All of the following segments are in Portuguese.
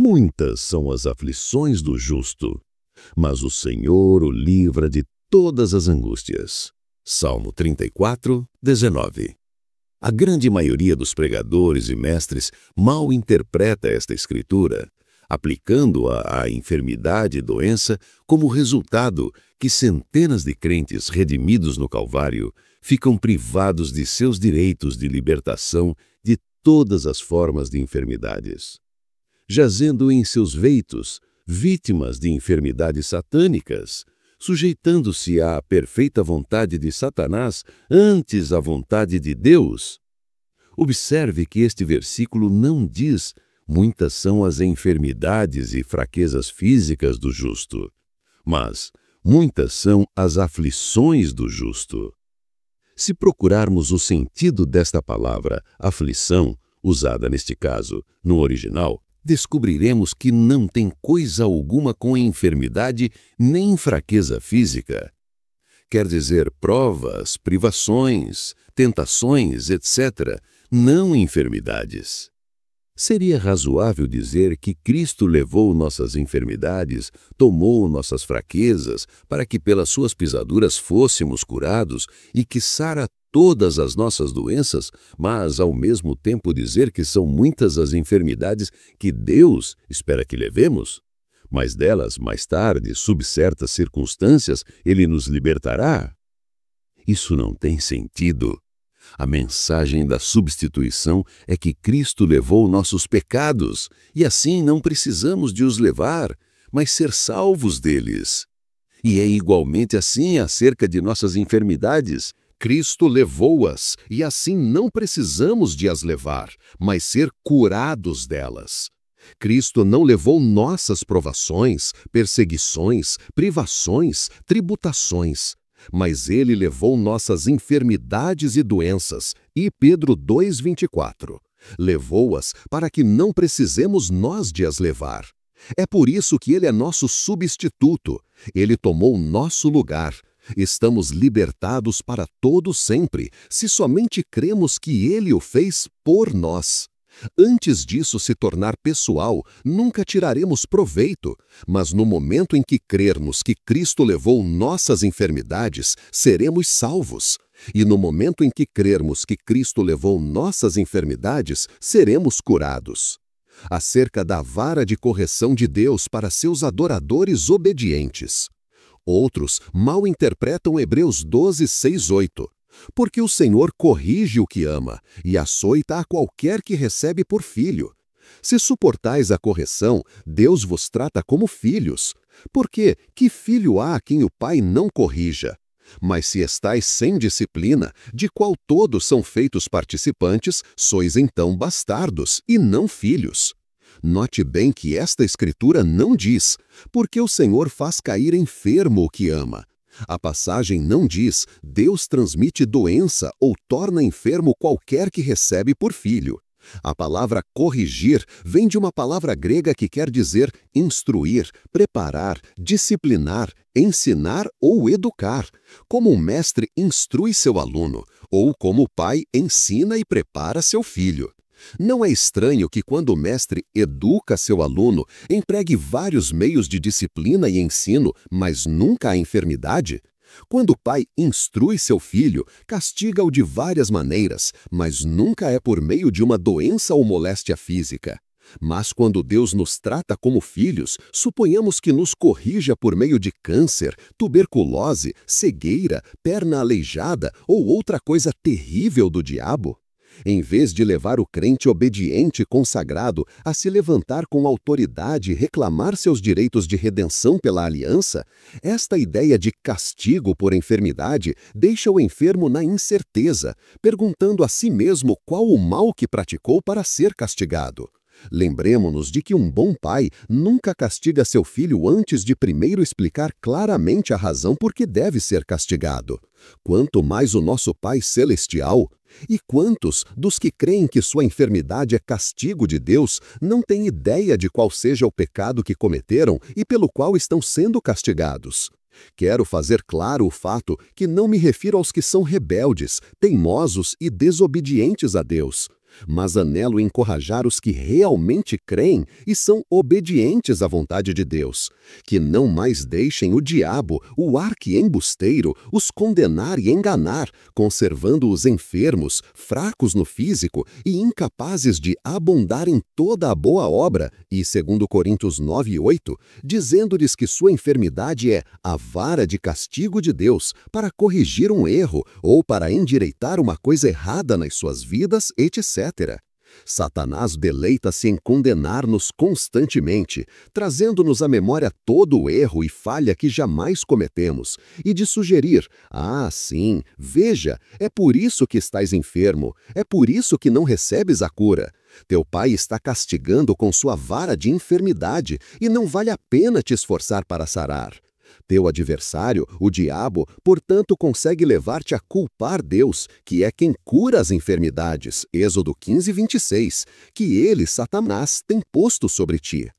Muitas são as aflições do justo, mas o Senhor o livra de todas as angústias. Salmo 34, 19. A grande maioria dos pregadores e mestres mal interpreta esta escritura, aplicando-a à enfermidade e doença como resultado que centenas de crentes redimidos no Calvário ficam privados de seus direitos de libertação de todas as formas de enfermidades. Jazendo em seus veitos, vítimas de enfermidades satânicas, sujeitando-se à perfeita vontade de Satanás antes à vontade de Deus. Observe que este versículo não diz: muitas são as enfermidades e fraquezas físicas do justo, mas muitas são as aflições do justo. Se procurarmos o sentido desta palavra, aflição, usada neste caso no original, descobriremos que não tem coisa alguma com enfermidade nem fraqueza física. Quer dizer provas, privações, tentações, etc., não enfermidades. Seria razoável dizer que Cristo levou nossas enfermidades, tomou nossas fraquezas, para que pelas suas pisaduras fôssemos curados e que sara todas as nossas doenças, mas ao mesmo tempo dizer que são muitas as enfermidades que Deus espera que levemos? Mas delas, mais tarde, sob certas circunstâncias, Ele nos libertará? Isso não tem sentido. A mensagem da substituição é que Cristo levou nossos pecados, e assim não precisamos de os levar, mas ser salvos deles. E é igualmente assim acerca de nossas enfermidades. Cristo levou-as, e assim não precisamos de as levar, mas ser curados delas. Cristo não levou nossas provações, perseguições, privações, tributações, mas Ele levou nossas enfermidades e doenças. E Pedro 2,24. Levou-as para que não precisemos nós de as levar. É por isso que Ele é nosso substituto. Ele tomou nosso lugar. Estamos libertados para todo sempre, se somente cremos que Ele o fez por nós. Antes disso se tornar pessoal, nunca tiraremos proveito, mas no momento em que crermos que Cristo levou nossas enfermidades, seremos salvos. E no momento em que crermos que Cristo levou nossas enfermidades, seremos curados. Acerca da vara de correção de Deus para seus adoradores obedientes. Outros mal interpretam Hebreus 12, 6, 8. Porque o Senhor corrige o que ama e açoita a qualquer que recebe por filho. Se suportais a correção, Deus vos trata como filhos. Porque que filho há a quem o pai não corrija? Mas se estais sem disciplina, de qual todos são feitos participantes, sois então bastardos e não filhos. Note bem que esta escritura não diz, porque o Senhor faz cair enfermo o que ama. A passagem não diz, Deus transmite doença ou torna enfermo qualquer que recebe por filho. A palavra corrigir vem de uma palavra grega que quer dizer instruir, preparar, disciplinar, ensinar ou educar, como um mestre instrui seu aluno, ou como o pai ensina e prepara seu filho. Não é estranho que quando o mestre educa seu aluno, empregue vários meios de disciplina e ensino, mas nunca a enfermidade? Quando o pai instrui seu filho, castiga-o de várias maneiras, mas nunca é por meio de uma doença ou moléstia física. Mas quando Deus nos trata como filhos, suponhamos que nos corrija por meio de câncer, tuberculose, cegueira, perna aleijada ou outra coisa terrível do diabo? Em vez de levar o crente obediente e consagrado a se levantar com autoridade e reclamar seus direitos de redenção pela aliança, esta ideia de castigo por enfermidade deixa o enfermo na incerteza, perguntando a si mesmo qual o mal que praticou para ser castigado. Lembremo-nos de que um bom pai nunca castiga seu filho antes de primeiro explicar claramente a razão por que deve ser castigado. Quanto mais o nosso Pai Celestial. E quantos dos que creem que sua enfermidade é castigo de Deus não têm ideia de qual seja o pecado que cometeram e pelo qual estão sendo castigados? Quero fazer claro o fato que não me refiro aos que são rebeldes, teimosos e desobedientes a Deus. mas anelo encorajar os que realmente creem e são obedientes à vontade de Deus, que não mais deixem o diabo, o arqui-embusteiro, os condenar e enganar, conservando os enfermos, fracos no físico e incapazes de abundar em toda a boa obra, e 2 Coríntios 9:8, dizendo-lhes que sua enfermidade é a vara de castigo de Deus para corrigir um erro ou para endireitar uma coisa errada nas suas vidas, etc. Satanás deleita-se em condenar-nos constantemente, trazendo-nos à memória todo o erro e falha que jamais cometemos, e de sugerir: sim, veja, é por isso que estás enfermo, é por isso que não recebes a cura. Teu pai está castigando com sua vara de enfermidade e não vale a pena te esforçar para sarar. Teu adversário, o diabo, portanto, consegue levar-te a culpar Deus, que é quem cura as enfermidades, Êxodo 15:26, que ele, Satanás, tem posto sobre ti.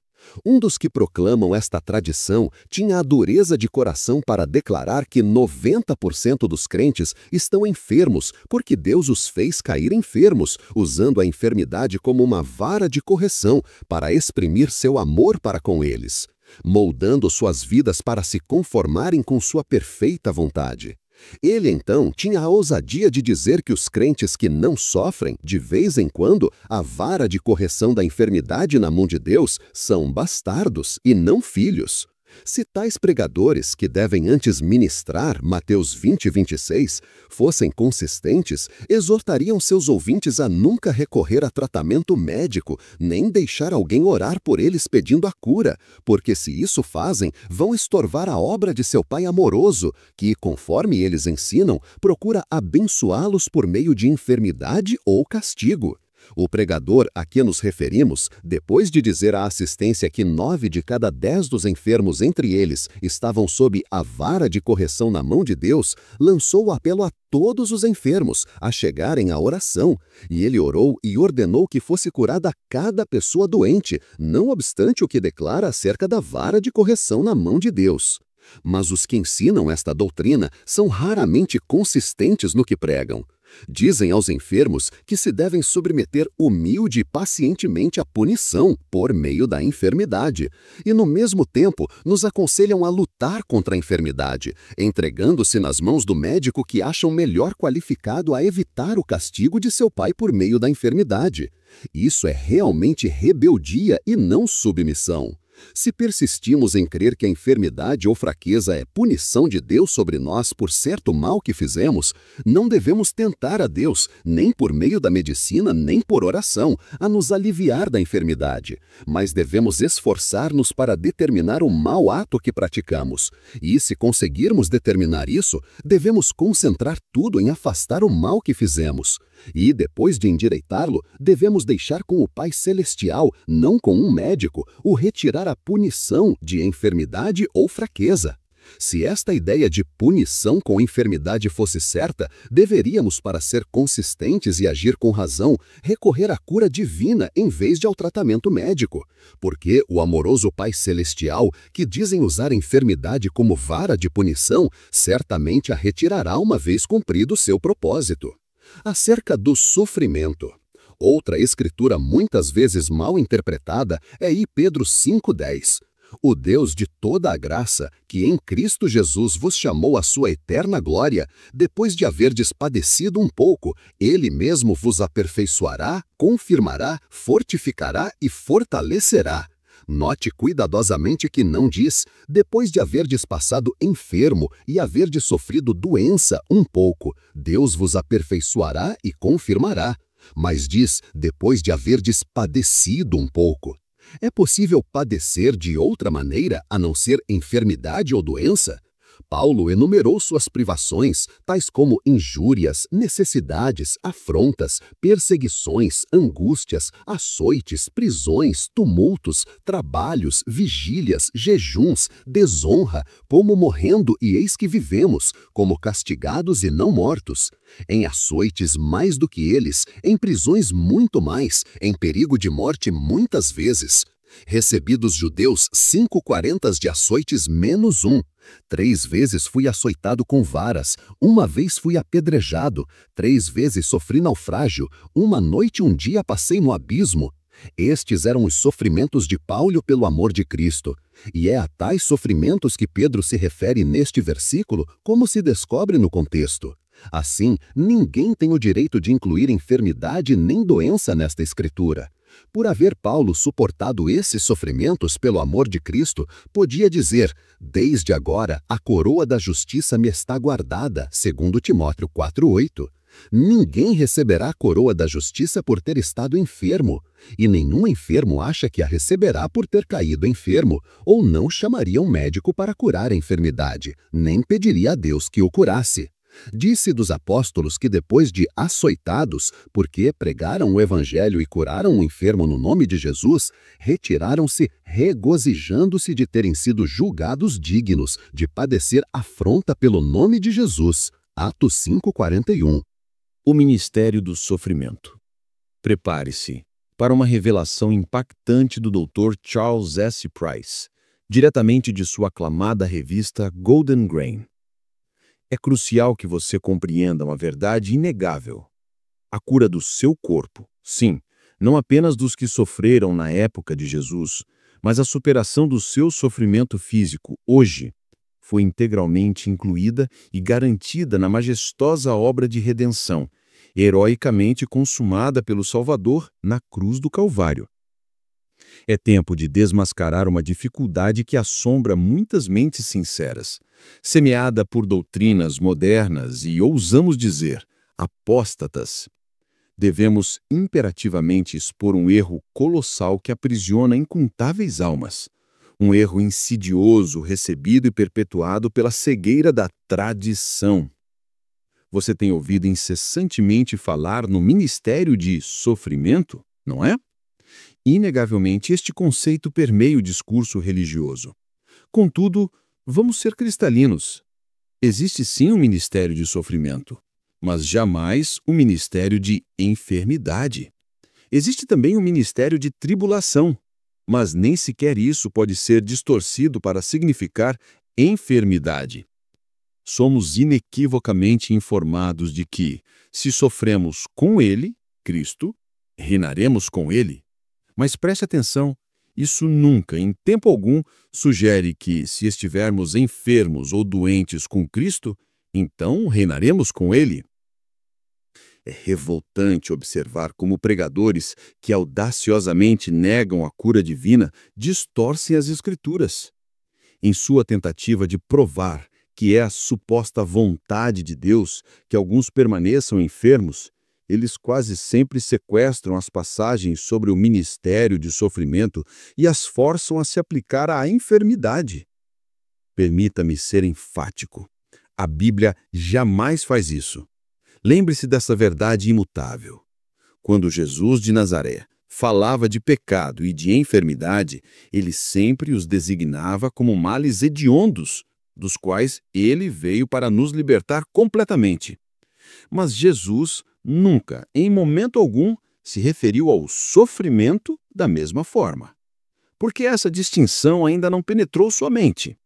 Um dos que proclamam esta tradição tinha a dureza de coração para declarar que 90% dos crentes estão enfermos porque Deus os fez cair enfermos, usando a enfermidade como uma vara de correção para exprimir seu amor para com eles, moldando suas vidas para se conformarem com sua perfeita vontade. Ele, então, tinha a ousadia de dizer que os crentes que não sofrem, de vez em quando, a vara de correção da enfermidade na mão de Deus são bastardos e não filhos. Se tais pregadores, que devem antes ministrar, Mateus 20:26, fossem consistentes, exortariam seus ouvintes a nunca recorrer a tratamento médico, nem deixar alguém orar por eles pedindo a cura, porque se isso fazem, vão estorvar a obra de seu Pai amoroso, que, conforme eles ensinam, procura abençoá-los por meio de enfermidade ou castigo. O pregador a que nos referimos, depois de dizer à assistência que 9 de cada 10 dos enfermos entre eles estavam sob a vara de correção na mão de Deus, lançou o apelo a todos os enfermos a chegarem à oração, e ele orou e ordenou que fosse curada cada pessoa doente, não obstante o que declara acerca da vara de correção na mão de Deus. Mas os que ensinam esta doutrina são raramente consistentes no que pregam. Dizem aos enfermos que se devem submeter humilde e pacientemente à punição por meio da enfermidade, e no mesmo tempo nos aconselham a lutar contra a enfermidade, entregando-se nas mãos do médico que acham melhor qualificado a evitar o castigo de seu pai por meio da enfermidade. Isso é realmente rebeldia e não submissão. Se persistimos em crer que a enfermidade ou fraqueza é punição de Deus sobre nós por certo mal que fizemos, não devemos tentar a Deus, nem por meio da medicina, nem por oração, a nos aliviar da enfermidade, mas devemos esforçar-nos para determinar o mau ato que praticamos. E se conseguirmos determinar isso, devemos concentrar tudo em afastar o mal que fizemos. E, depois de endireitá-lo, devemos deixar com o Pai Celestial, não com um médico, o retirar a punição de enfermidade ou fraqueza. Se esta ideia de punição com enfermidade fosse certa, deveríamos, para ser consistentes e agir com razão, recorrer à cura divina em vez de ao tratamento médico. Porque o amoroso Pai Celestial, que dizem usar a enfermidade como vara de punição, certamente a retirará uma vez cumprido seu propósito. Acerca do sofrimento. Outra escritura muitas vezes mal interpretada é I Pedro 5:10. O Deus de toda a graça, que em Cristo Jesus vos chamou à sua eterna glória, depois de haverdes padecido um pouco, Ele mesmo vos aperfeiçoará, confirmará, fortificará e fortalecerá. Note cuidadosamente que não diz, depois de haverdes passado enfermo e haverdes sofrido doença um pouco, Deus vos aperfeiçoará e confirmará. Mas diz, depois de haverdes padecido um pouco. É possível padecer de outra maneira a não ser enfermidade ou doença? Paulo enumerou suas privações, tais como injúrias, necessidades, afrontas, perseguições, angústias, açoites, prisões, tumultos, trabalhos, vigílias, jejuns, desonra, como morrendo e eis que vivemos, como castigados e não mortos. Em açoites mais do que eles, em prisões muito mais, em perigo de morte muitas vezes. Recebi dos judeus 5 quarentas de açoites menos um. 3 vezes fui açoitado com varas, 1 vez fui apedrejado, 3 vezes sofri naufrágio, 1 noite e 1 dia passei no abismo. Estes eram os sofrimentos de Paulo pelo amor de Cristo. E é a tais sofrimentos que Pedro se refere neste versículo, como se descobre no contexto. Assim, ninguém tem o direito de incluir enfermidade nem doença nesta escritura. Por haver Paulo suportado esses sofrimentos pelo amor de Cristo, podia dizer: desde agora a coroa da justiça me está guardada, segundo Timóteo 4:8. Ninguém receberá a coroa da justiça por ter estado enfermo, e nenhum enfermo acha que a receberá por ter caído enfermo, ou não chamaria um médico para curar a enfermidade, nem pediria a Deus que o curasse. Disse dos apóstolos que depois de açoitados, porque pregaram o evangelho e curaram o enfermo no nome de Jesus, retiraram-se regozijando-se de terem sido julgados dignos de padecer afronta pelo nome de Jesus. Atos 5:41. O ministério do sofrimento. Prepare-se para uma revelação impactante do Dr. Charles S. Price, diretamente de sua aclamada revista Golden Grain. É crucial que você compreenda uma verdade inegável. A cura do seu corpo, sim, não apenas dos que sofreram na época de Jesus, mas a superação do seu sofrimento físico hoje, foi integralmente incluída e garantida na majestosa obra de redenção, heroicamente consumada pelo Salvador na cruz do Calvário. É tempo de desmascarar uma dificuldade que assombra muitas mentes sinceras, semeada por doutrinas modernas e, ousamos dizer, apóstatas. Devemos imperativamente expor um erro colossal que aprisiona incontáveis almas. Um erro insidioso recebido e perpetuado pela cegueira da tradição. Você tem ouvido incessantemente falar no ministério de sofrimento, não é? Inegavelmente, este conceito permeia o discurso religioso. Contudo, vamos ser cristalinos. Existe sim um ministério de sofrimento, mas jamais um ministério de enfermidade. Existe também um ministério de tribulação, mas nem sequer isso pode ser distorcido para significar enfermidade. Somos inequivocamente informados de que, se sofremos com Ele, Cristo, reinaremos com Ele. Mas preste atenção, isso nunca, em tempo algum, sugere que, se estivermos enfermos ou doentes com Cristo, então reinaremos com Ele. É revoltante observar como pregadores que audaciosamente negam a cura divina distorcem as Escrituras. Em sua tentativa de provar que é a suposta vontade de Deus que alguns permaneçam enfermos, eles quase sempre sequestram as passagens sobre o ministério de sofrimento e as forçam a se aplicar à enfermidade. Permita-me ser enfático. A Bíblia jamais faz isso. Lembre-se dessa verdade imutável. Quando Jesus de Nazaré falava de pecado e de enfermidade, ele sempre os designava como males hediondos, dos quais ele veio para nos libertar completamente. Mas Jesus nunca, em momento algum, se referiu ao sofrimento da mesma forma. Porque essa distinção ainda não penetrou sua mente.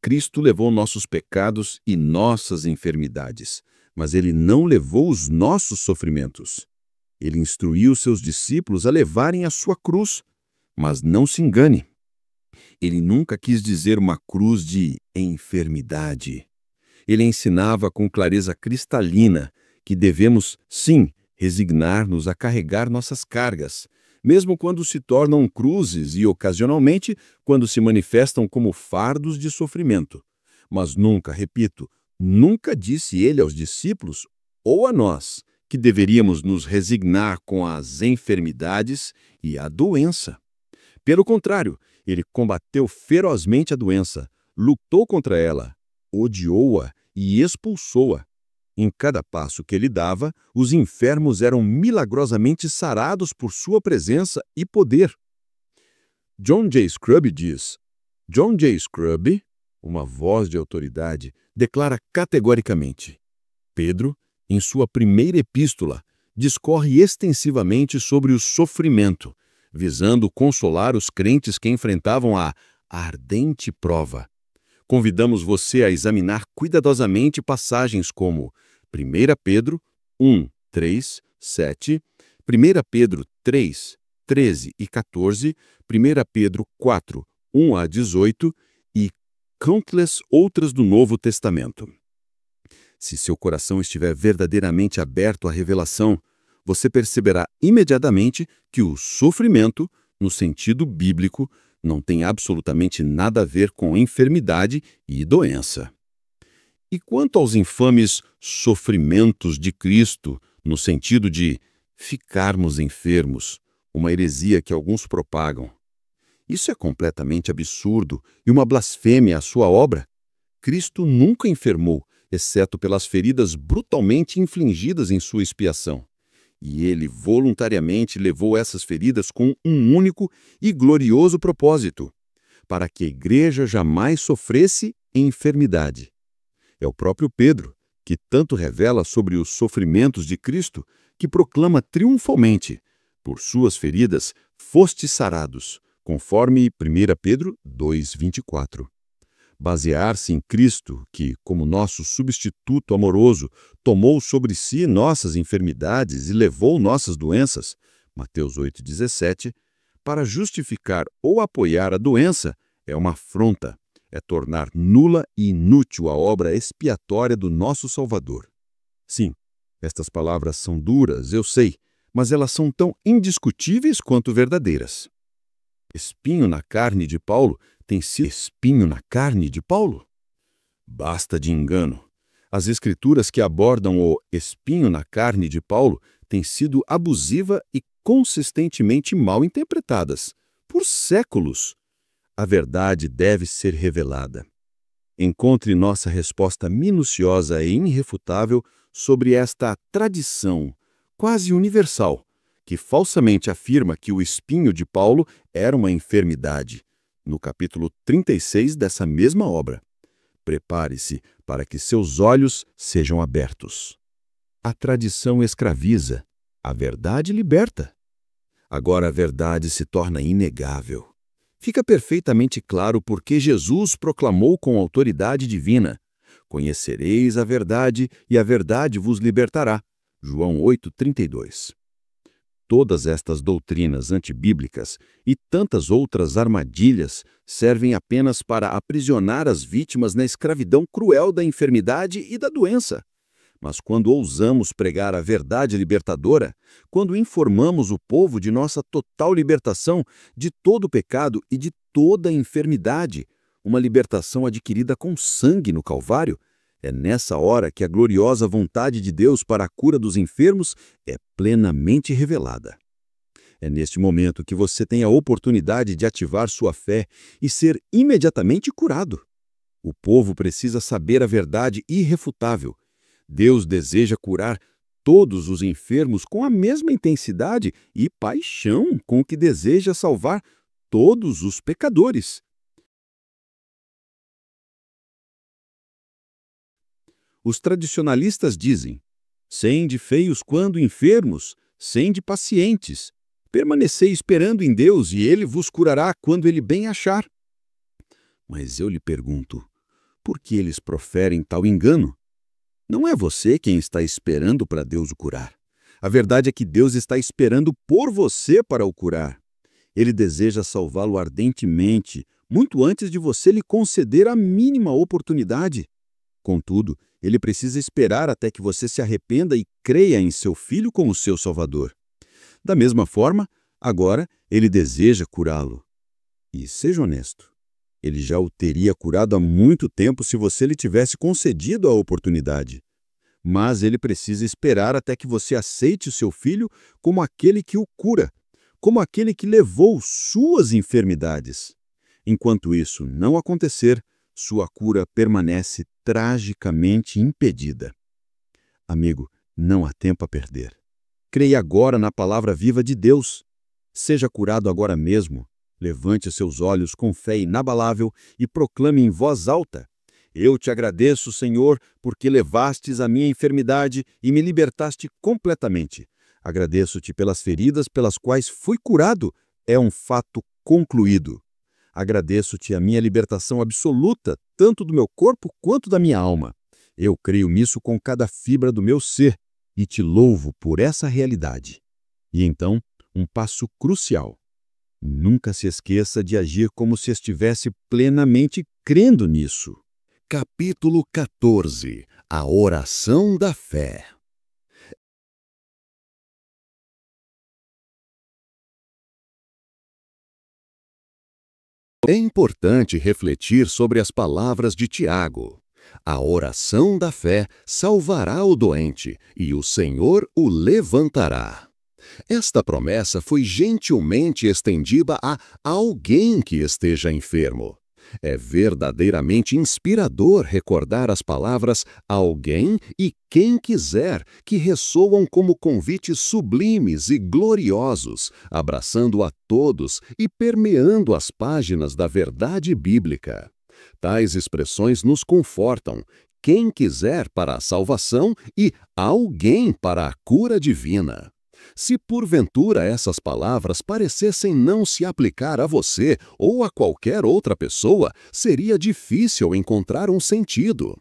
Cristo levou nossos pecados e nossas enfermidades, mas ele não levou os nossos sofrimentos. Ele instruiu seus discípulos a levarem a sua cruz, mas não se engane. Ele nunca quis dizer uma cruz de enfermidade. Ele ensinava com clareza cristalina que devemos, sim, resignar-nos a carregar nossas cargas, mesmo quando se tornam cruzes e, ocasionalmente, quando se manifestam como fardos de sofrimento. Mas nunca, repito, nunca disse ele aos discípulos ou a nós que deveríamos nos resignar com as enfermidades e a doença. Pelo contrário, ele combateu ferozmente a doença, lutou contra ela, odiou-a e expulsou-a. Em cada passo que ele dava, os enfermos eram milagrosamente sarados por sua presença e poder. John J. Scrubby diz: John J. Scrubby, uma voz de autoridade, declara categoricamente: Pedro, em sua primeira epístola, discorre extensivamente sobre o sofrimento, visando consolar os crentes que enfrentavam a ardente prova. Convidamos você a examinar cuidadosamente passagens como 1 Pedro 1, 3, 7, 1 Pedro 3, 13 e 14, 1 Pedro 4, 1 a 18 e countless outras do Novo Testamento. Se seu coração estiver verdadeiramente aberto à revelação, você perceberá imediatamente que o sofrimento, no sentido bíblico, não tem absolutamente nada a ver com enfermidade e doença. E quanto aos infames sofrimentos de Cristo, no sentido de ficarmos enfermos, uma heresia que alguns propagam, isso é completamente absurdo e uma blasfêmia à sua obra. Cristo nunca enfermou, exceto pelas feridas brutalmente infligidas em sua expiação. E ele voluntariamente levou essas feridas com um único e glorioso propósito, para que a igreja jamais sofresse enfermidade. É o próprio Pedro, que tanto revela sobre os sofrimentos de Cristo, que proclama triunfalmente: por suas feridas fostes sarados, conforme 1 Pedro 2,24. Basear-se em Cristo, que, como nosso substituto amoroso, tomou sobre si nossas enfermidades e levou nossas doenças, Mateus 8,17, para justificar ou apoiar a doença, é uma afronta, é tornar nula e inútil a obra expiatória do nosso Salvador. Sim, estas palavras são duras, eu sei, mas elas são tão indiscutíveis quanto verdadeiras. Espinho na carne de Paulo tem sido espinho na carne de Paulo? Basta de engano. As escrituras que abordam o espinho na carne de Paulo têm sido abusiva e consistentemente mal interpretadas, por séculos. A verdade deve ser revelada. Encontre nossa resposta minuciosa e irrefutável sobre esta tradição, quase universal, que falsamente afirma que o espinho de Paulo era uma enfermidade, no capítulo 36 dessa mesma obra. Prepare-se para que seus olhos sejam abertos. A tradição escraviza, a verdade liberta. Agora a verdade se torna inegável. Fica perfeitamente claro porque Jesus proclamou com autoridade divina: conhecereis a verdade e a verdade vos libertará. João 8,32. Todas estas doutrinas antibíblicas e tantas outras armadilhas servem apenas para aprisionar as vítimas na escravidão cruel da enfermidade e da doença. Mas quando ousamos pregar a verdade libertadora, quando informamos o povo de nossa total libertação de todo o pecado e de toda a enfermidade, uma libertação adquirida com sangue no Calvário, é nessa hora que a gloriosa vontade de Deus para a cura dos enfermos é plenamente revelada. É neste momento que você tem a oportunidade de ativar sua fé e ser imediatamente curado. O povo precisa saber a verdade irrefutável. Deus deseja curar todos os enfermos com a mesma intensidade e paixão com que deseja salvar todos os pecadores. Os tradicionalistas dizem: sende feios quando enfermos, sende pacientes. Permanecei esperando em Deus e Ele vos curará quando Ele bem achar. Mas eu lhe pergunto, por que eles proferem tal engano? Não é você quem está esperando para Deus o curar. A verdade é que Deus está esperando por você para o curar. Ele deseja salvá-lo ardentemente, muito antes de você lhe conceder a mínima oportunidade. Contudo, ele precisa esperar até que você se arrependa e creia em seu Filho como seu Salvador. Da mesma forma, agora ele deseja curá-lo. E seja honesto, ele já o teria curado há muito tempo se você lhe tivesse concedido a oportunidade. Mas ele precisa esperar até que você aceite o seu Filho como aquele que o cura, como aquele que levou suas enfermidades. Enquanto isso não acontecer, sua cura permanece tragicamente impedida. Amigo, não há tempo a perder. Creia agora na palavra viva de Deus. Seja curado agora mesmo. Levante seus olhos com fé inabalável e proclame em voz alta: eu te agradeço, Senhor, porque levastes a minha enfermidade e me libertaste completamente. Agradeço-te pelas feridas pelas quais fui curado. é um fato concluído. Agradeço-te a minha libertação absoluta, tanto do meu corpo quanto da minha alma. Eu creio nisso com cada fibra do meu ser e te louvo por essa realidade. E então, um passo crucial. Nunca se esqueça de agir como se estivesse plenamente crendo nisso. Capítulo 14. A oração da fé. É importante refletir sobre as palavras de Tiago. A oração da fé salvará o doente, e o Senhor o levantará. Esta promessa foi gentilmente estendida a alguém que esteja enfermo. É verdadeiramente inspirador recordar as palavras alguém e quem quiser, que ressoam como convites sublimes e gloriosos, abraçando a todos e permeando as páginas da verdade bíblica. Tais expressões nos confortam, quem quiser para a salvação e alguém para a cura divina. Se porventura essas palavras parecessem não se aplicar a você ou a qualquer outra pessoa, seria difícil encontrar um sentido.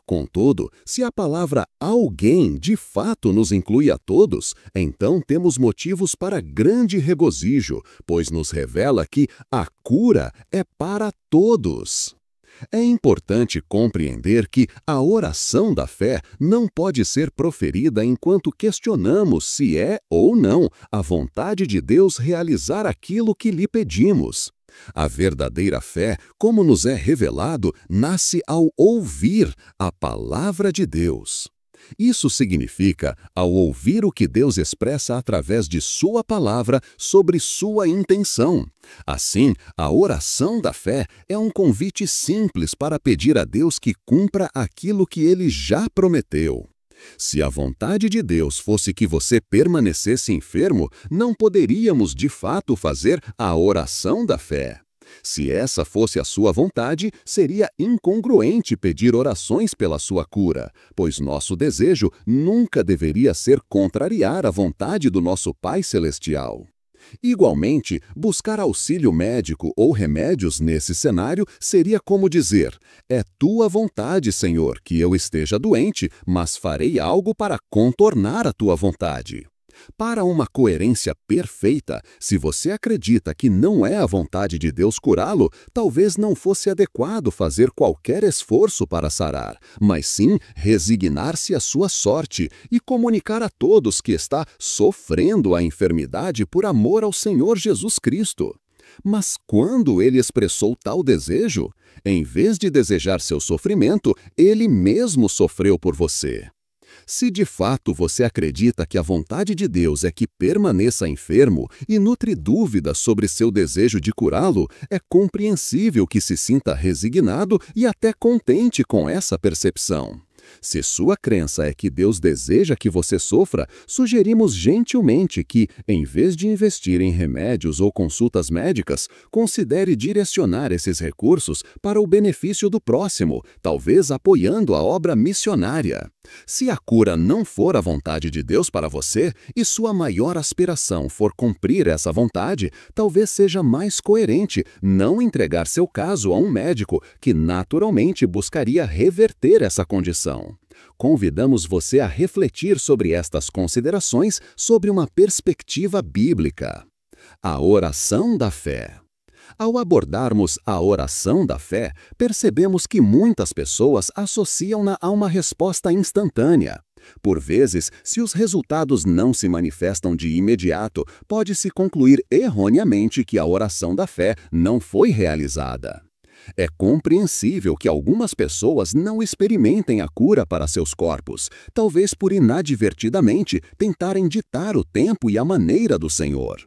Contudo, se a palavra alguém de fato nos inclui a todos, então temos motivos para grande regozijo, pois nos revela que a cura é para todos. É importante compreender que a oração da fé não pode ser proferida enquanto questionamos se é ou não a vontade de Deus realizar aquilo que lhe pedimos. A verdadeira fé, como nos é revelado, nasce ao ouvir a palavra de Deus. Isso significa ao ouvir o que Deus expressa através de sua palavra sobre sua intenção. Assim, a oração da fé é um convite simples para pedir a Deus que cumpra aquilo que Ele já prometeu. Se a vontade de Deus fosse que você permanecesse enfermo, não poderíamos de fato fazer a oração da fé. Se essa fosse a sua vontade, seria incongruente pedir orações pela sua cura, pois nosso desejo nunca deveria ser contrariar a vontade do nosso Pai Celestial. Igualmente, buscar auxílio médico ou remédios nesse cenário seria como dizer: é tua vontade, Senhor, que eu esteja doente, mas farei algo para contornar a tua vontade. Para uma coerência perfeita, se você acredita que não é a vontade de Deus curá-lo, talvez não fosse adequado fazer qualquer esforço para sarar, mas sim resignar-se à sua sorte e comunicar a todos que está sofrendo a enfermidade por amor ao Senhor Jesus Cristo. Mas quando ele expressou tal desejo, em vez de desejar seu sofrimento, ele mesmo sofreu por você. Se de fato você acredita que a vontade de Deus é que permaneça enfermo e nutre dúvidas sobre seu desejo de curá-lo, é compreensível que se sinta resignado e até contente com essa percepção. Se sua crença é que Deus deseja que você sofra, sugerimos gentilmente que, em vez de investir em remédios ou consultas médicas, considere direcionar esses recursos para o benefício do próximo, talvez apoiando a obra missionária. Se a cura não for a vontade de Deus para você e sua maior aspiração for cumprir essa vontade, talvez seja mais coerente não entregar seu caso a um médico que naturalmente buscaria reverter essa condição. Convidamos você a refletir sobre estas considerações sob uma perspectiva bíblica. A oração da fé. Ao abordarmos a oração da fé, percebemos que muitas pessoas associam-na a uma resposta instantânea. Por vezes, se os resultados não se manifestam de imediato, pode-se concluir erroneamente que a oração da fé não foi realizada. É compreensível que algumas pessoas não experimentem a cura para seus corpos, talvez por inadvertidamente tentarem ditar o tempo e a maneira do Senhor.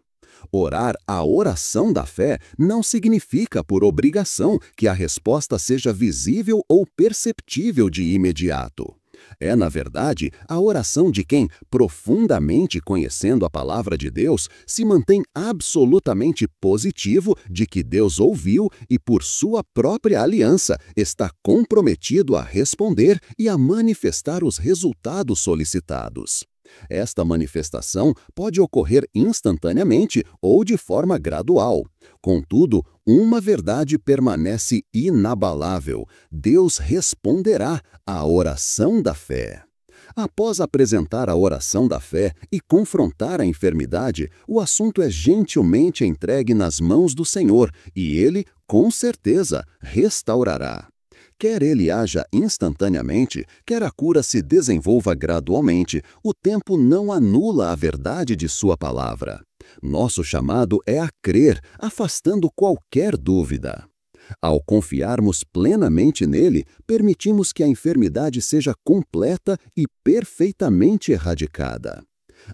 Orar a oração da fé não significa, por obrigação, que a resposta seja visível ou perceptível de imediato. É, na verdade, a oração de quem, profundamente conhecendo a palavra de Deus, se mantém absolutamente positivo de que Deus ouviu e, por sua própria aliança, está comprometido a responder e a manifestar os resultados solicitados. Esta manifestação pode ocorrer instantaneamente ou de forma gradual. Contudo, uma verdade permanece inabalável: Deus responderá à oração da fé. Após apresentar a oração da fé e confrontar a enfermidade, o assunto é gentilmente entregue nas mãos do Senhor e Ele, com certeza, restaurará. Quer ele haja instantaneamente, quer a cura se desenvolva gradualmente, o tempo não anula a verdade de sua palavra. Nosso chamado é a crer, afastando qualquer dúvida. Ao confiarmos plenamente nele, permitimos que a enfermidade seja completa e perfeitamente erradicada.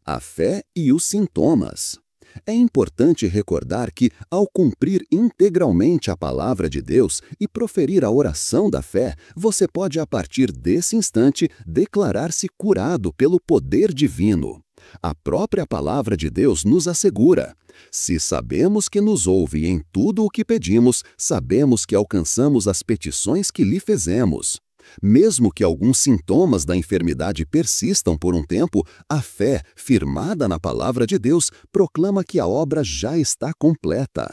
A fé e os sintomas. É importante recordar que, ao cumprir integralmente a palavra de Deus e proferir a oração da fé, você pode, a partir desse instante, declarar-se curado pelo poder divino. A própria palavra de Deus nos assegura: se sabemos que nos ouve em tudo o que pedimos, sabemos que alcançamos as petições que lhe fizemos. Mesmo que alguns sintomas da enfermidade persistam por um tempo, a fé, firmada na palavra de Deus, proclama que a obra já está completa.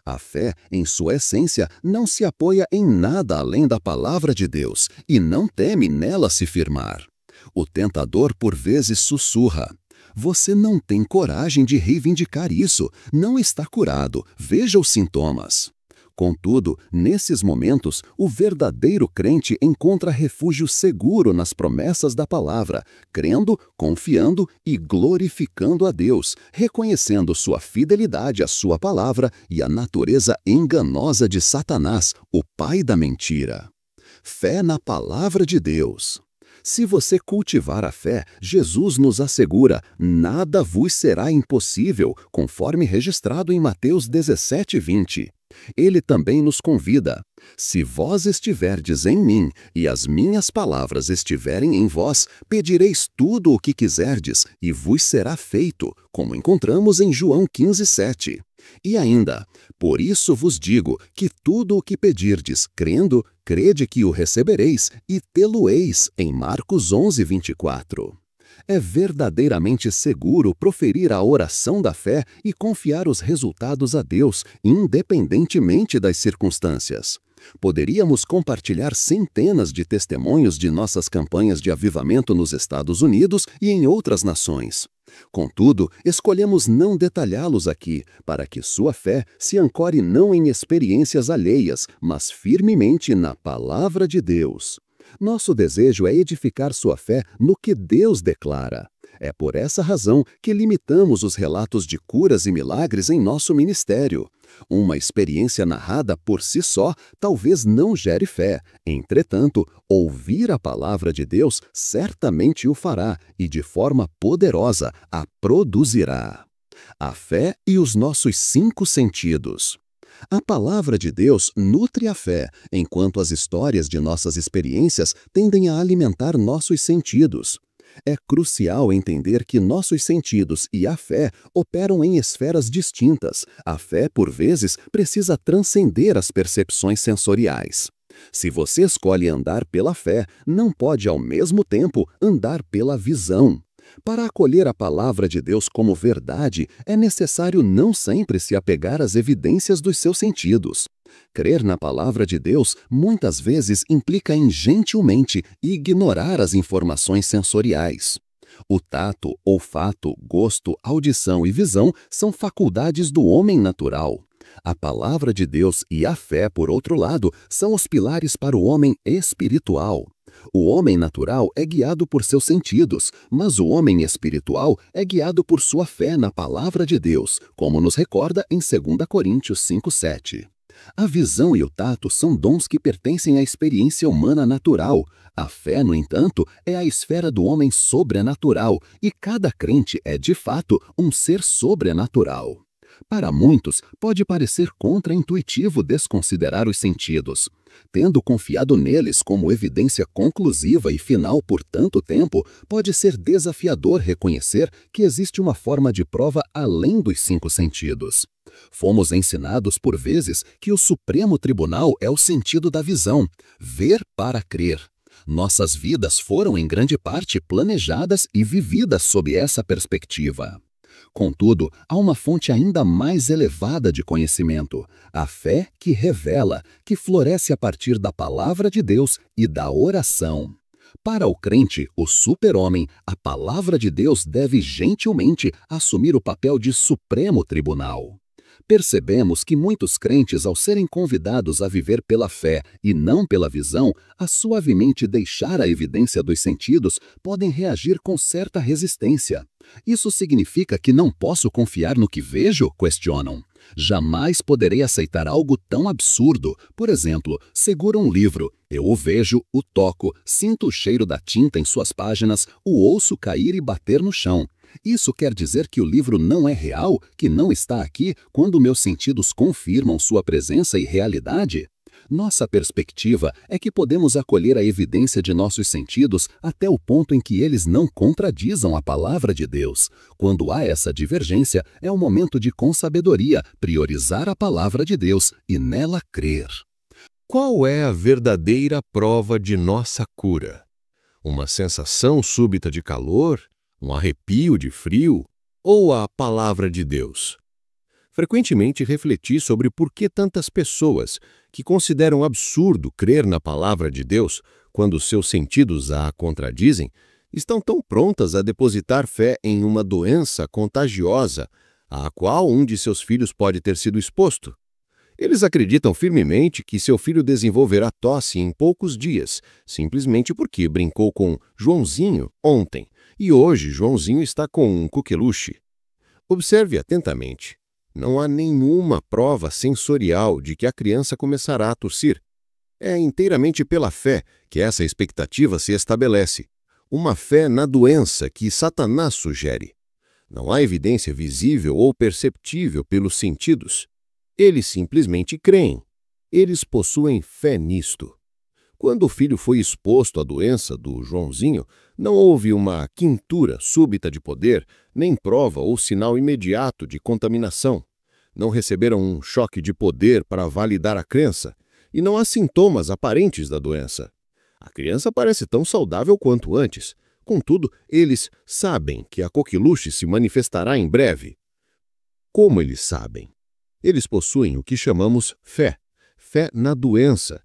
A fé, em sua essência, não se apoia em nada além da palavra de Deus e não teme nela se firmar. O tentador por vezes sussurra: você não tem coragem de reivindicar isso, não está curado, veja os sintomas. Contudo, nesses momentos, o verdadeiro crente encontra refúgio seguro nas promessas da palavra, crendo, confiando e glorificando a Deus, reconhecendo sua fidelidade à sua palavra e a natureza enganosa de Satanás, o pai da mentira. Fé na palavra de Deus. Se você cultivar a fé, Jesus nos assegura: nada vos será impossível, conforme registrado em Mateus 17:20. Ele também nos convida: se vós estiverdes em mim e as minhas palavras estiverem em vós, pedireis tudo o que quiserdes e vos será feito, como encontramos em João 15:7. E ainda: por isso vos digo que tudo o que pedirdes, crendo, crede que o recebereis e tê-lo-eis, em Marcos 11:24. É verdadeiramente seguro proferir a oração da fé e confiar os resultados a Deus, independentemente das circunstâncias. Poderíamos compartilhar centenas de testemunhos de nossas campanhas de avivamento nos Estados Unidos e em outras nações. Contudo, escolhemos não detalhá-los aqui, para que sua fé se ancore não em experiências alheias, mas firmemente na palavra de Deus. Nosso desejo é edificar sua fé no que Deus declara. É por essa razão que limitamos os relatos de curas e milagres em nosso ministério. Uma experiência narrada por si só talvez não gere fé. Entretanto, ouvir a palavra de Deus certamente o fará e, de forma poderosa, a produzirá. A fé e os nossos 5 sentidos. A palavra de Deus nutre a fé, enquanto as histórias de nossas experiências tendem a alimentar nossos sentidos. É crucial entender que nossos sentidos e a fé operam em esferas distintas. A fé, por vezes, precisa transcender as percepções sensoriais. Se você escolhe andar pela fé, não pode ao mesmo tempo andar pela visão. Para acolher a palavra de Deus como verdade, é necessário não sempre se apegar às evidências dos seus sentidos. Crer na palavra de Deus muitas vezes implica em gentilmente ignorar as informações sensoriais. O tato, olfato, gosto, audição e visão são faculdades do homem natural. A palavra de Deus e a fé, por outro lado, são os pilares para o homem espiritual. O homem natural é guiado por seus sentidos, mas o homem espiritual é guiado por sua fé na palavra de Deus, como nos recorda em 2 Coríntios 5:7. A visão e o tato são dons que pertencem à experiência humana natural. A fé, no entanto, é a esfera do homem sobrenatural, e cada crente é, de fato, um ser sobrenatural. Para muitos, pode parecer contraintuitivo desconsiderar os sentidos. Tendo confiado neles como evidência conclusiva e final por tanto tempo, pode ser desafiador reconhecer que existe uma forma de prova além dos 5 sentidos. Fomos ensinados por vezes que o Supremo Tribunal é o sentido da visão, ver para crer. Nossas vidas foram, em grande parte, planejadas e vividas sob essa perspectiva. Contudo, há uma fonte ainda mais elevada de conhecimento, a fé que revela, que floresce a partir da palavra de Deus e da oração. Para o crente, o super-homem, a palavra de Deus deve gentilmente assumir o papel de supremo tribunal. Percebemos que muitos crentes, ao serem convidados a viver pela fé e não pela visão, a suavemente deixar a evidência dos sentidos, podem reagir com certa resistência. Isso significa que não posso confiar no que vejo? Questionam. Jamais poderei aceitar algo tão absurdo. Por exemplo, seguro um livro. Eu o vejo, o toco, sinto o cheiro da tinta em suas páginas, o ouço cair e bater no chão. Isso quer dizer que o livro não é real, que não está aqui, quando meus sentidos confirmam sua presença e realidade? Nossa perspectiva é que podemos acolher a evidência de nossos sentidos até o ponto em que eles não contradizam a palavra de Deus. Quando há essa divergência, é o momento de, com sabedoria, priorizar a palavra de Deus e nela crer. Qual é a verdadeira prova de nossa cura? Uma sensação súbita de calor? Um arrepio de frio? Ou a palavra de Deus? Frequentemente refleti sobre por que tantas pessoas que consideram absurdo crer na palavra de Deus quando seus sentidos a contradizem, estão tão prontas a depositar fé em uma doença contagiosa à qual um de seus filhos pode ter sido exposto. Eles acreditam firmemente que seu filho desenvolverá tosse em poucos dias, simplesmente porque brincou com Joãozinho ontem, e hoje Joãozinho está com um coqueluche. Observe atentamente. Não há nenhuma prova sensorial de que a criança começará a tossir. É inteiramente pela fé que essa expectativa se estabelece. Uma fé na doença que Satanás sugere. Não há evidência visível ou perceptível pelos sentidos. Eles simplesmente creem. Eles possuem fé nisto. Quando o filho foi exposto à doença do Joãozinho, não houve uma quintura súbita de poder, nem prova ou sinal imediato de contaminação. Não receberam um choque de poder para validar a crença, e não há sintomas aparentes da doença. A criança parece tão saudável quanto antes. Contudo, eles sabem que a coqueluche se manifestará em breve. Como eles sabem? Eles possuem o que chamamos fé. Fé na doença.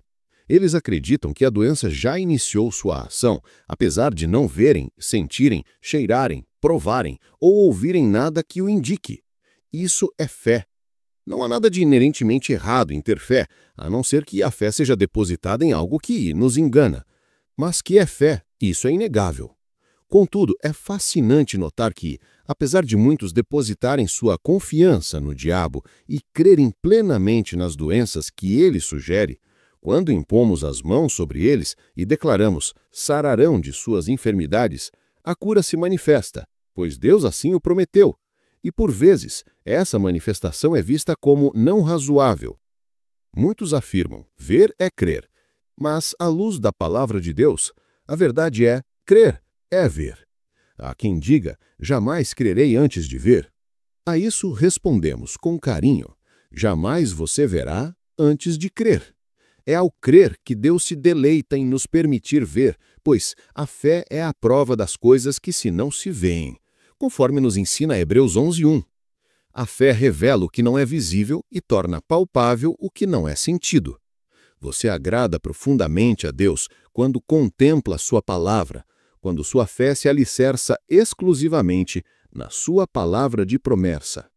Eles acreditam que a doença já iniciou sua ação, apesar de não verem, sentirem, cheirarem, provarem ou ouvirem nada que o indique. Isso é fé. Não há nada de inerentemente errado em ter fé, a não ser que a fé seja depositada em algo que nos engana. Mas que é fé, isso é inegável. Contudo, é fascinante notar que, apesar de muitos depositarem sua confiança no diabo e crerem plenamente nas doenças que ele sugere, quando impomos as mãos sobre eles e declaramos sararão de suas enfermidades, a cura se manifesta, pois Deus assim o prometeu. E, por vezes, essa manifestação é vista como não razoável. Muitos afirmam, ver é crer. Mas, à luz da palavra de Deus, a verdade é, crer é ver. Há quem diga, jamais crerei antes de ver. A isso respondemos com carinho, jamais você verá antes de crer. É ao crer que Deus se deleita em nos permitir ver, pois a fé é a prova das coisas que se não se veem, conforme nos ensina Hebreus 11:1. A fé revela o que não é visível e torna palpável o que não é sentido. Você agrada profundamente a Deus quando contempla sua palavra, quando sua fé se alicerça exclusivamente na sua palavra de promessa.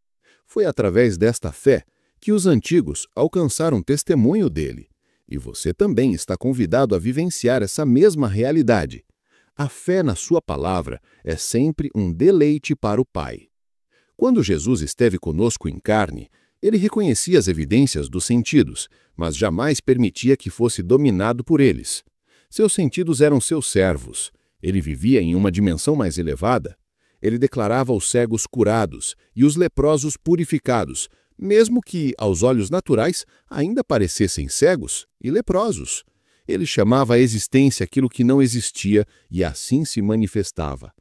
Foi através desta fé que os antigos alcançaram testemunho dele. E você também está convidado a vivenciar essa mesma realidade. A fé na sua palavra é sempre um deleite para o Pai. Quando Jesus esteve conosco em carne, ele reconhecia as evidências dos sentidos, mas jamais permitia que fosse dominado por eles. Seus sentidos eram seus servos. Ele vivia em uma dimensão mais elevada. Ele declarava os cegos curados e os leprosos purificados, mesmo que, aos olhos naturais, ainda parecessem cegos e leprosos. Ele chamava à existência aquilo que não existia e assim se manifestava.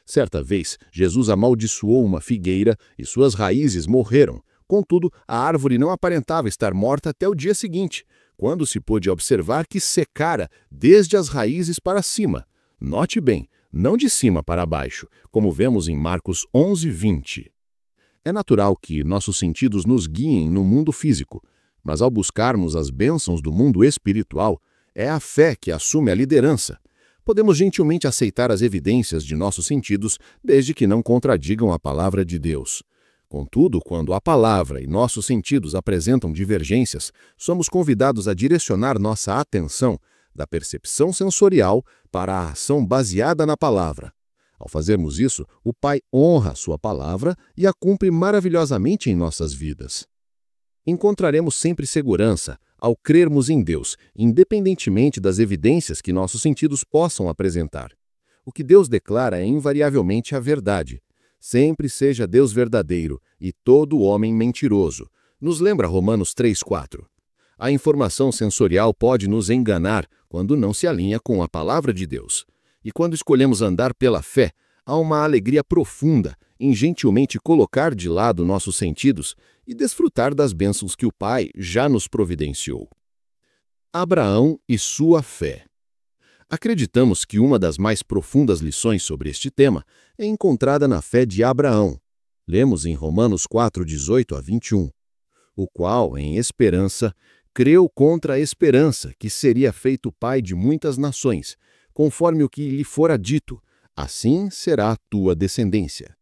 Certa vez, Jesus amaldiçoou uma figueira e suas raízes morreram. Contudo, a árvore não aparentava estar morta até o dia seguinte, quando se pôde observar que secara desde as raízes para cima. Note bem, não de cima para baixo, como vemos em Marcos 11:20. É natural que nossos sentidos nos guiem no mundo físico, mas ao buscarmos as bênçãos do mundo espiritual, é a fé que assume a liderança. Podemos gentilmente aceitar as evidências de nossos sentidos, desde que não contradigam a palavra de Deus. Contudo, quando a palavra e nossos sentidos apresentam divergências, somos convidados a direcionar nossa atenção da percepção sensorial para a ação baseada na palavra. Ao fazermos isso, o Pai honra a sua palavra e a cumpre maravilhosamente em nossas vidas. Encontraremos sempre segurança ao crermos em Deus, independentemente das evidências que nossos sentidos possam apresentar. O que Deus declara é invariavelmente a verdade. Sempre seja Deus verdadeiro e todo homem mentiroso. Nos lembra Romanos 3:4. A informação sensorial pode nos enganar quando não se alinha com a palavra de Deus. E quando escolhemos andar pela fé, há uma alegria profunda em gentilmente colocar de lado nossos sentidos e desfrutar das bênçãos que o Pai já nos providenciou. Abraão e sua fé. Acreditamos que uma das mais profundas lições sobre este tema é encontrada na fé de Abraão. Lemos em Romanos 4:18-21, o qual, em esperança, creu contra a esperança que seria feito pai de muitas nações, conforme o que lhe fora dito, assim será a tua descendência.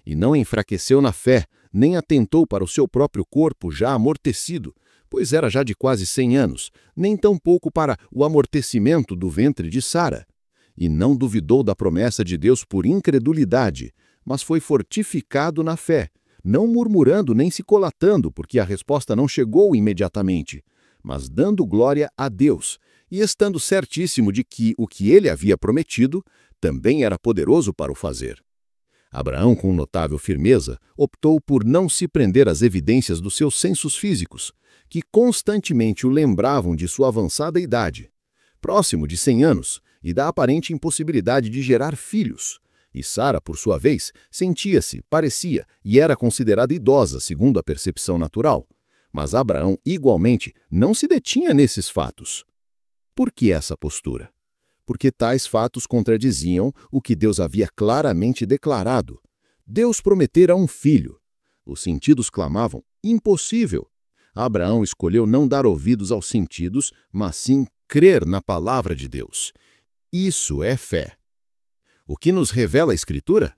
E não enfraqueceu na fé, nem atentou para o seu próprio corpo já amortecido, pois era já de quase 100 anos, nem tampouco para o amortecimento do ventre de Sara. E não duvidou da promessa de Deus por incredulidade, mas foi fortificado na fé, não murmurando nem se colatando, porque a resposta não chegou imediatamente, mas dando glória a Deus, e estando certíssimo de que o que ele havia prometido também era poderoso para o fazer. Abraão, com notável firmeza, optou por não se prender às evidências dos seus sensos físicos, que constantemente o lembravam de sua avançada idade, próximo de 100 anos, e da aparente impossibilidade de gerar filhos. E Sara, por sua vez, sentia-se, parecia e era considerada idosa, segundo a percepção natural. Mas Abraão, igualmente, não se detinha nesses fatos. Por que essa postura? Porque tais fatos contradiziam o que Deus havia claramente declarado. Deus prometera um filho. Os sentidos clamavam, impossível. Abraão escolheu não dar ouvidos aos sentidos, mas sim crer na palavra de Deus. Isso é fé. O que nos revela a Escritura?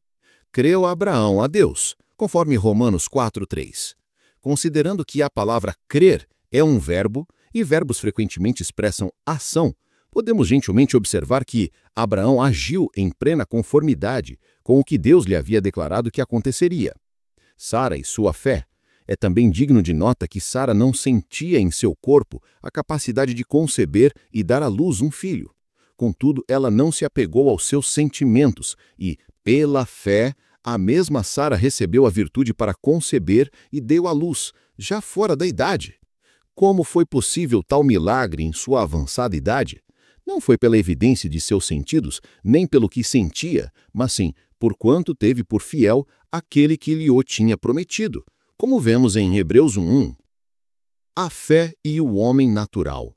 Creu Abraão a Deus, conforme Romanos 4:3. Considerando que a palavra crer é um verbo, e verbos frequentemente expressam ação, podemos gentilmente observar que Abraão agiu em plena conformidade com o que Deus lhe havia declarado que aconteceria. Sara e sua fé. É também digno de nota que Sara não sentia em seu corpo a capacidade de conceber e dar à luz um filho. Contudo, ela não se apegou aos seus sentimentos e, pela fé, a mesma Sara recebeu a virtude para conceber e deu à luz, já fora da idade. Como foi possível tal milagre em sua avançada idade? Não foi pela evidência de seus sentidos, nem pelo que sentia, mas sim porquanto teve por fiel aquele que lhe o tinha prometido, como vemos em Hebreus 1:1. A fé e o homem natural.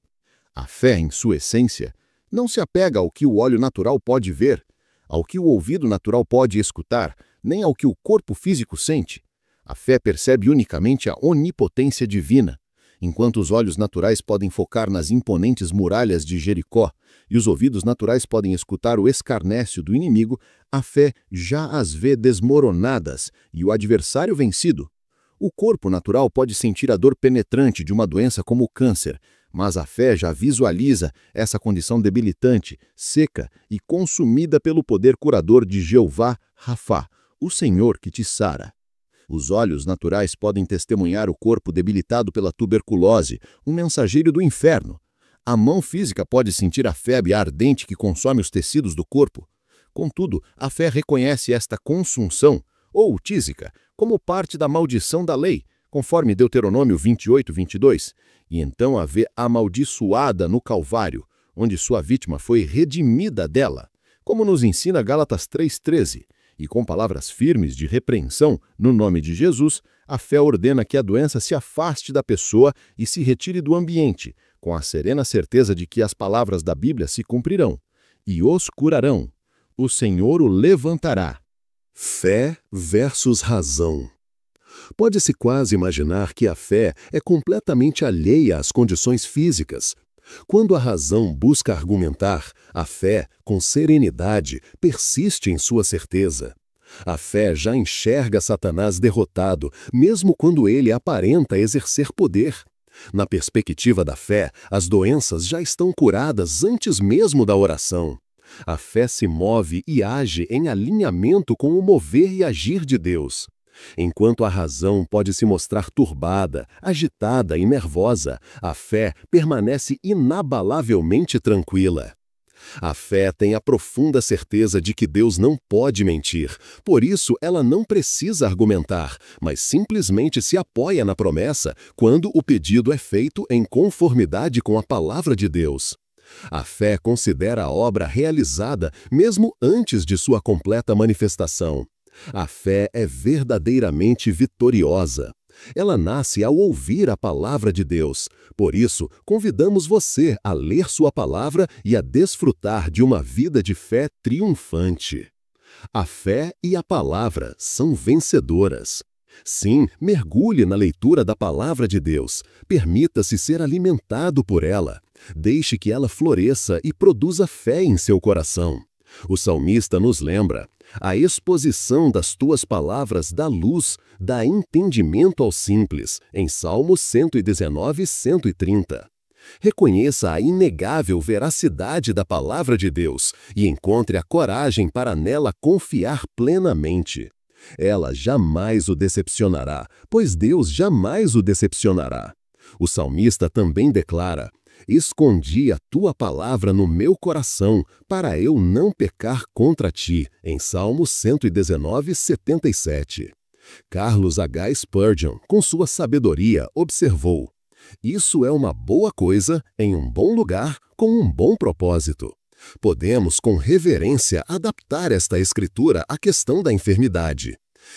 A fé, em sua essência, não se apega ao que o olho natural pode ver, ao que o ouvido natural pode escutar, nem ao que o corpo físico sente. A fé percebe unicamente a onipotência divina. Enquanto os olhos naturais podem focar nas imponentes muralhas de Jericó e os ouvidos naturais podem escutar o escarnécio do inimigo, a fé já as vê desmoronadas e o adversário vencido. O corpo natural pode sentir a dor penetrante de uma doença como o câncer, mas a fé já visualiza essa condição debilitante, seca e consumida pelo poder curador de Jeová Rafá, o Senhor que te sara. Os olhos naturais podem testemunhar o corpo debilitado pela tuberculose, um mensageiro do inferno. A mão física pode sentir a febre ardente que consome os tecidos do corpo. Contudo, a fé reconhece esta consunção, ou tísica, como parte da maldição da lei, conforme Deuteronômio 28:22, e então a vê amaldiçoada no Calvário, onde sua vítima foi redimida dela, como nos ensina Gálatas 3:13. E com palavras firmes de repreensão, no nome de Jesus, a fé ordena que a doença se afaste da pessoa e se retire do ambiente, com a serena certeza de que as palavras da Bíblia se cumprirão, e os curarão. O Senhor o levantará. Fé versus razão. Pode-se quase imaginar que a fé é completamente alheia às condições físicas. Quando a razão busca argumentar, a fé, com serenidade, persiste em sua certeza. A fé já enxerga Satanás derrotado, mesmo quando ele aparenta exercer poder. Na perspectiva da fé, as doenças já estão curadas antes mesmo da oração. A fé se move e age em alinhamento com o mover e agir de Deus. Enquanto a razão pode se mostrar turbada, agitada e nervosa, a fé permanece inabalavelmente tranquila. A fé tem a profunda certeza de que Deus não pode mentir, por isso ela não precisa argumentar, mas simplesmente se apoia na promessa quando o pedido é feito em conformidade com a palavra de Deus. A fé considera a obra realizada mesmo antes de sua completa manifestação. A fé é verdadeiramente vitoriosa. Ela nasce ao ouvir a palavra de Deus. Por isso, convidamos você a ler sua palavra e a desfrutar de uma vida de fé triunfante. A fé e a palavra são vencedoras. Sim, mergulhe na leitura da palavra de Deus. Permita-se ser alimentado por ela. Deixe que ela floresça e produza fé em seu coração. O salmista nos lembra: a exposição das tuas palavras dá luz, dá entendimento aos simples, em Salmos 119 e 130. Reconheça a inegável veracidade da palavra de Deus e encontre a coragem para nela confiar plenamente. Ela jamais o decepcionará, pois Deus jamais o decepcionará. O salmista também declara: escondi a tua palavra no meu coração, para eu não pecar contra ti, em Salmos 119, 77. Carlos H. Spurgeon, com sua sabedoria, observou: isso é uma boa coisa, em um bom lugar, com um bom propósito. Podemos, com reverência, adaptar esta escritura à questão da enfermidade.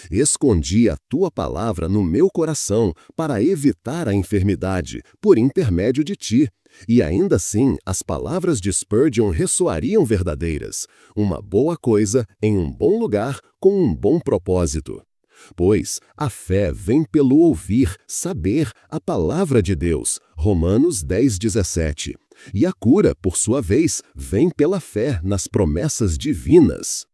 Escondi a tua palavra no meu coração para evitar a enfermidade, por intermédio de ti. E ainda assim, as palavras de Spurgeon ressoariam verdadeiras. Uma boa coisa, em um bom lugar, com um bom propósito. Pois a fé vem pelo ouvir, saber a palavra de Deus. Romanos 10, 17. E a cura, por sua vez, vem pela fé nas promessas divinas.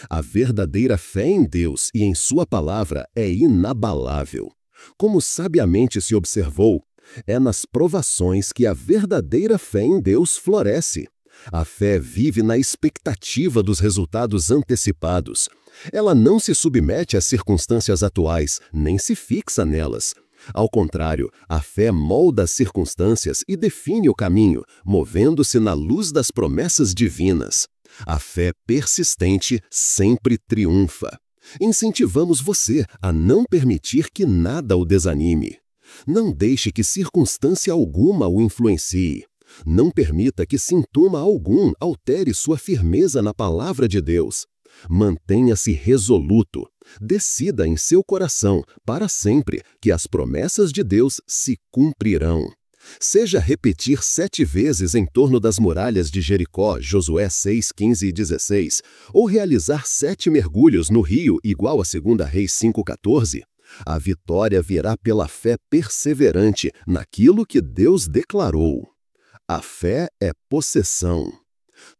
A verdadeira fé em Deus e em sua palavra é inabalável. Como sabiamente se observou, é nas provações que a verdadeira fé em Deus floresce. A fé vive na expectativa dos resultados antecipados. Ela não se submete às circunstâncias atuais, nem se fixa nelas. Ao contrário, a fé molda as circunstâncias e define o caminho, movendo-se na luz das promessas divinas. A fé persistente sempre triunfa. Incentivamos você a não permitir que nada o desanime. Não deixe que circunstância alguma o influencie. Não permita que sintoma algum altere sua firmeza na palavra de Deus. Mantenha-se resoluto. Decida em seu coração, para sempre, que as promessas de Deus se cumprirão. Seja repetir 7 vezes em torno das muralhas de Jericó, Josué 6, 15 e 16, ou realizar 7 mergulhos no rio igual a 2 Reis 5, 14, a vitória virá pela fé perseverante naquilo que Deus declarou. A fé é possessão.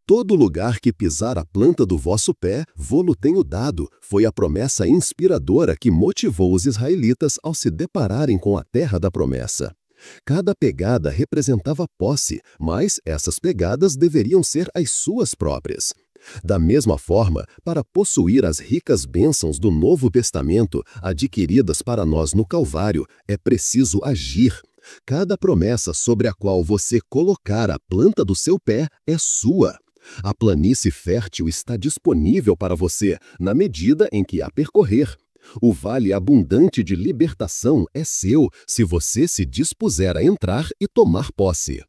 Todo lugar que pisar a planta do vosso pé, vô-lo tenho dado, foi a promessa inspiradora que motivou os israelitas ao se depararem com a terra da promessa. Cada pegada representava posse, mas essas pegadas deveriam ser as suas próprias. Da mesma forma, para possuir as ricas bênçãos do Novo Testamento, adquiridas para nós no Calvário, é preciso agir. Cada promessa sobre a qual você colocar a planta do seu pé é sua. A planície fértil está disponível para você, na medida em que a percorrer. O vale abundante de libertação é seu, se você se dispuser a entrar e tomar posse.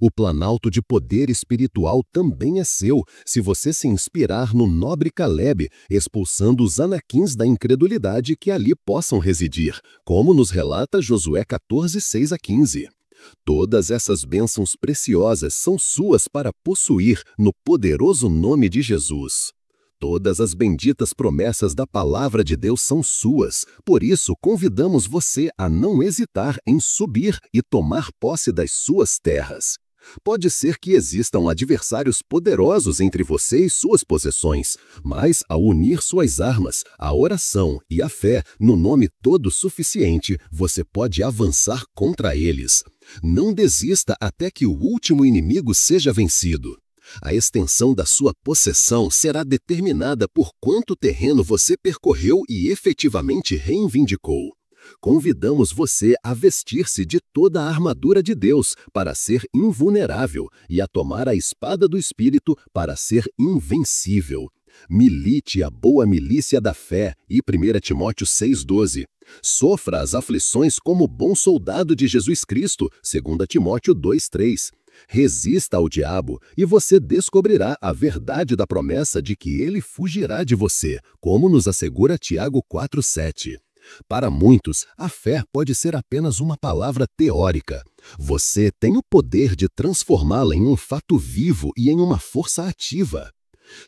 O planalto de poder espiritual também é seu, se você se inspirar no nobre Caleb, expulsando os anaquins da incredulidade que ali possam residir, como nos relata Josué 14, 6 a 15. Todas essas bênçãos preciosas são suas para possuir no poderoso nome de Jesus. Todas as benditas promessas da palavra de Deus são suas, por isso convidamos você a não hesitar em subir e tomar posse das suas terras. Pode ser que existam adversários poderosos entre você e suas possessões, mas ao unir suas armas, a oração e a fé no nome todo suficiente, você pode avançar contra eles. Não desista até que o último inimigo seja vencido. A extensão da sua possessão será determinada por quanto terreno você percorreu e efetivamente reivindicou. Convidamos você a vestir-se de toda a armadura de Deus para ser invulnerável e a tomar a espada do Espírito para ser invencível. Milite a boa milícia da fé, e 1 Timóteo 6,12. Sofra as aflições como bom soldado de Jesus Cristo, 2 Timóteo 2,3. Resista ao diabo e você descobrirá a verdade da promessa de que ele fugirá de você, como nos assegura Tiago 4,7. Para muitos, a fé pode ser apenas uma palavra teórica. Você tem o poder de transformá-la em um fato vivo e em uma força ativa.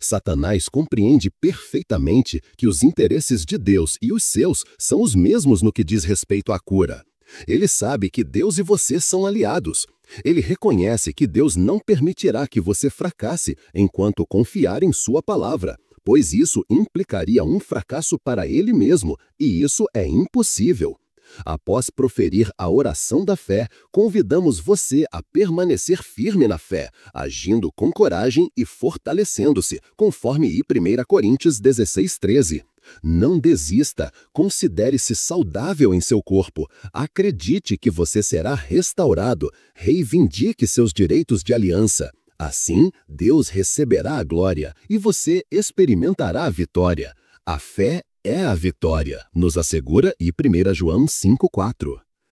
Satanás compreende perfeitamente que os interesses de Deus e os seus são os mesmos no que diz respeito à cura. Ele sabe que Deus e você são aliados. Ele reconhece que Deus não permitirá que você fracasse enquanto confiar em sua palavra, pois isso implicaria um fracasso para ele mesmo, e isso é impossível. Após proferir a oração da fé, convidamos você a permanecer firme na fé, agindo com coragem e fortalecendo-se, conforme 1 Coríntios 16:13. Não desista, considere-se saudável em seu corpo, acredite que você será restaurado, reivindique seus direitos de aliança. Assim, Deus receberá a glória e você experimentará a vitória. A fé é a vitória, nos assegura 1 João 5,4.